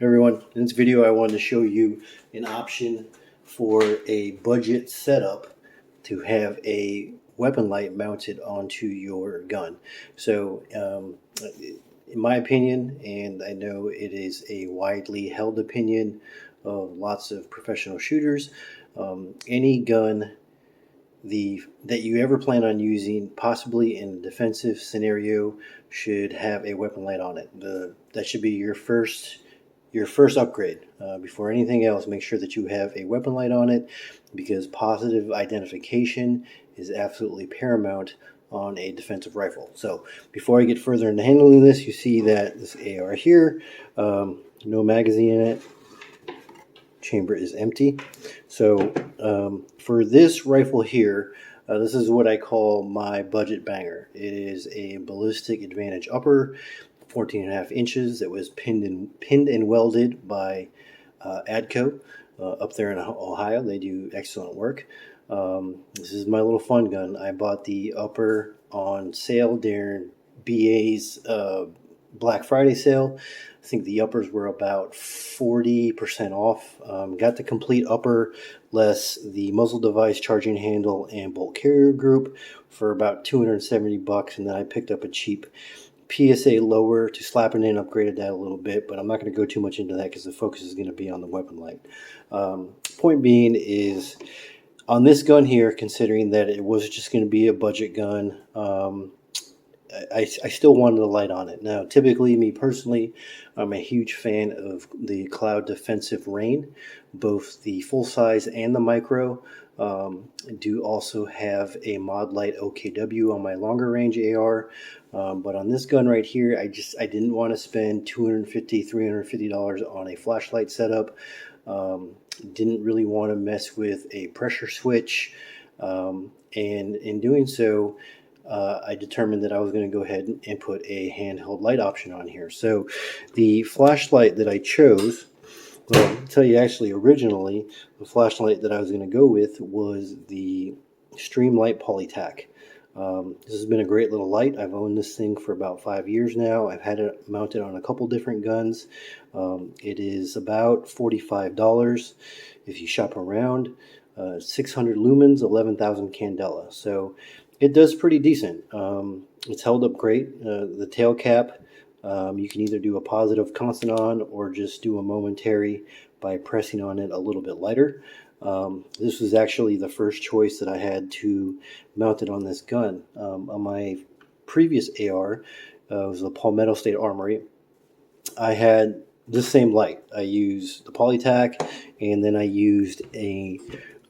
Everyone, in this video I wanted to show you an option for a budget setup to have a weapon light mounted onto your gun. In my opinion, and I know it is a widely held opinion of lots of professional shooters, any gun that you ever plan on using, possibly in a defensive scenario, should have a weapon light on it. That should be your first upgrade. Before anything else, make sure that you have a weapon light on it, because positive identification is absolutely paramount on a defensive rifle. So before I get further into handling this, you see that this AR here, no magazine in it, chamber is empty. So for this rifle here, this is what I call my budget banger. It is a Ballistic Advantage upper, 14.5 inches, that was pinned and welded by ADCO up there in Ohio. They do excellent work. This is my little fun gun. I bought the upper on sale during BA's Black Friday sale. I think the uppers were about 40% off. Got the complete upper, less the muzzle device, charging handle, and bolt carrier group for about $270, and then I picked up a cheap PSA lower to slap it in, upgraded that a little bit, but I'm not going to go too much into that because the focus is going to be on the weapon light. Point being is, on this gun here, considering that it was just going to be a budget gun, I still wanted a light on it. Now, typically, me personally, I'm a huge fan of the Cloud Defensive Rain, both the full size and the micro. I do also have a Mod Light OKW on my longer range AR, but on this gun right here, I didn't want to spend $250, $350 on a flashlight setup. Didn't really want to mess with a pressure switch, and in doing so, I determined that I was going to go ahead and put a handheld light option on here. So the flashlight that I chose, well, I'll tell you, actually originally the flashlight that I was going to go with was the Streamlight Polytac. This has been a great little light. I've owned this thing for about 5 years now. I've had it mounted on a couple different guns. It is about $45 if you shop around. 600 lumens, 11,000 candela. So it does pretty decent. It's held up great. The tail cap, you can either do a positive constant on or just do a momentary by pressing on it a little bit lighter. This was actually the first choice that I had to mount it on this gun. On my previous AR, it was the Palmetto State Armory. I had this same light. I used the Polytac, and then I used a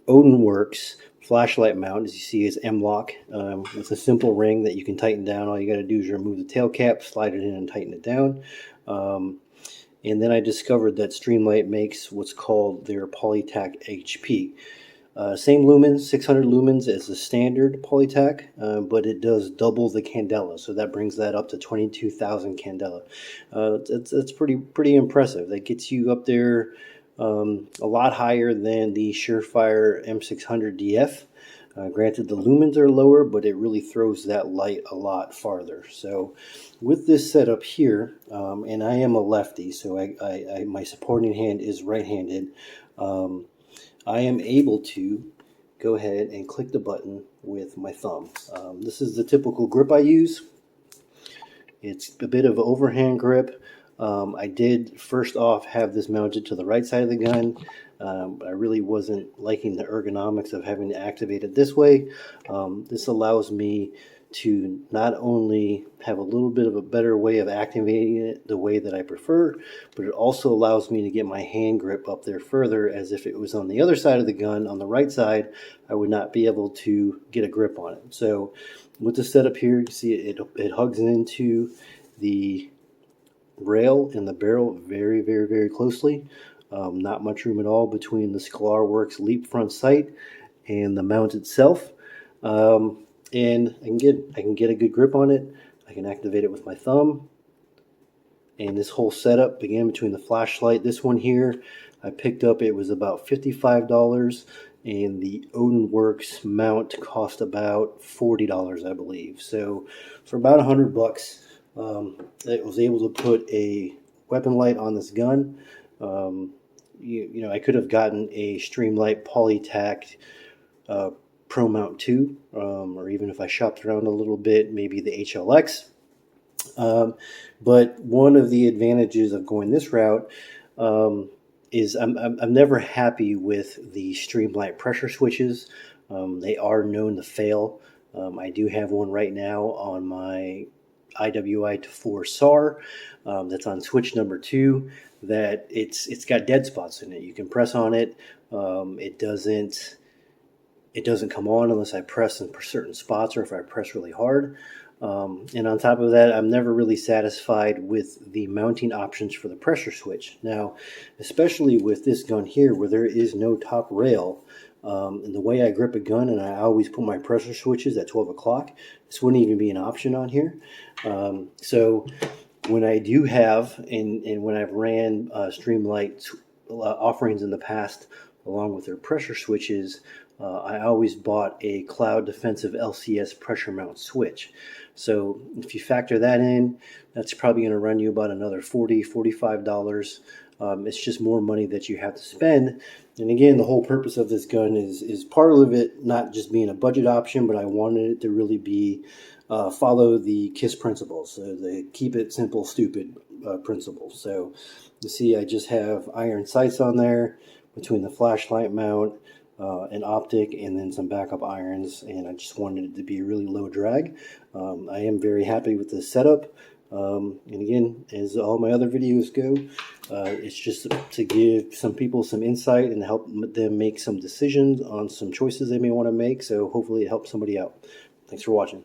Odinworks flashlight mount. As you see, it's M-LOK. It's a simple ring that you can tighten down. All you got to do is remove the tail cap, slide it in, and tighten it down. And then I discovered that Streamlight makes what's called their Polytac HP. Same lumens, 600 lumens as the standard Polytac, but it does double the candela, so that brings that up to 22,000 candela. That's pretty impressive. That gets you up there a lot higher than the Surefire M600 DF. Granted, the lumens are lower, but it really throws that light a lot farther. So with this setup here, and I am a lefty, so my supporting hand is right-handed, I am able to go ahead and click the button with my thumb. This is the typical grip I use. It's a bit of an overhand grip. I did first off have this mounted to the right side of the gun. I really wasn't liking the ergonomics of having to activate it this way. This allows me to not only have a little bit of a better way of activating it the way that I prefer, but it also allows me to get my hand grip up there further, as if it was on the other side of the gun, on the right side, I would not be able to get a grip on it. So with the setup here, you see it hugs into the rail and the barrel very, very, very closely. Not much room at all between the ScalarWorks Leap front sight and the mount itself. And I can get a good grip on it. I can activate it with my thumb. And this whole setup began between the flashlight. This one here I picked up, it was about $55, and the Odinworks mount cost about $40, I believe. So for about $100, I was able to put a weapon light on this gun. You know, I could have gotten a Streamlight Polytac Pro Mount 2, or even if I shopped around a little bit, maybe the HLX. But one of the advantages of going this route is I'm never happy with the Streamlight pressure switches. They are known to fail. I do have one right now on my IWI-4 SAR that's on switch number 2 that it's got dead spots in it. You can press on it. It doesn't come on unless I press in certain spots or if I press really hard. And on top of that, I'm never really satisfied with the mounting options for the pressure switch. Now, especially with this gun here where there is no top rail, and the way I grip a gun, and I always put my pressure switches at 12 o'clock, this wouldn't even be an option on here. So when I do have, and when I've ran Streamlight offerings in the past, along with their pressure switches, I always bought a Cloud Defensive LCS pressure mount switch. So if you factor that in, that's probably going to run you about another $40, $45. It's just more money that you have to spend. And again, the whole purpose of this gun is part of it not just being a budget option, but I wanted it to really be follow the KISS principles, so the keep it simple, stupid principles. So you see I just have iron sights on there between the flashlight mount, an optic, and then some backup irons, and I just wanted it to be a really low drag. I am very happy with this setup. And again, as all my other videos go, it's just to give some people some insight and help them make some decisions on some choices they may want to make. So hopefully it helps somebody out. Thanks for watching.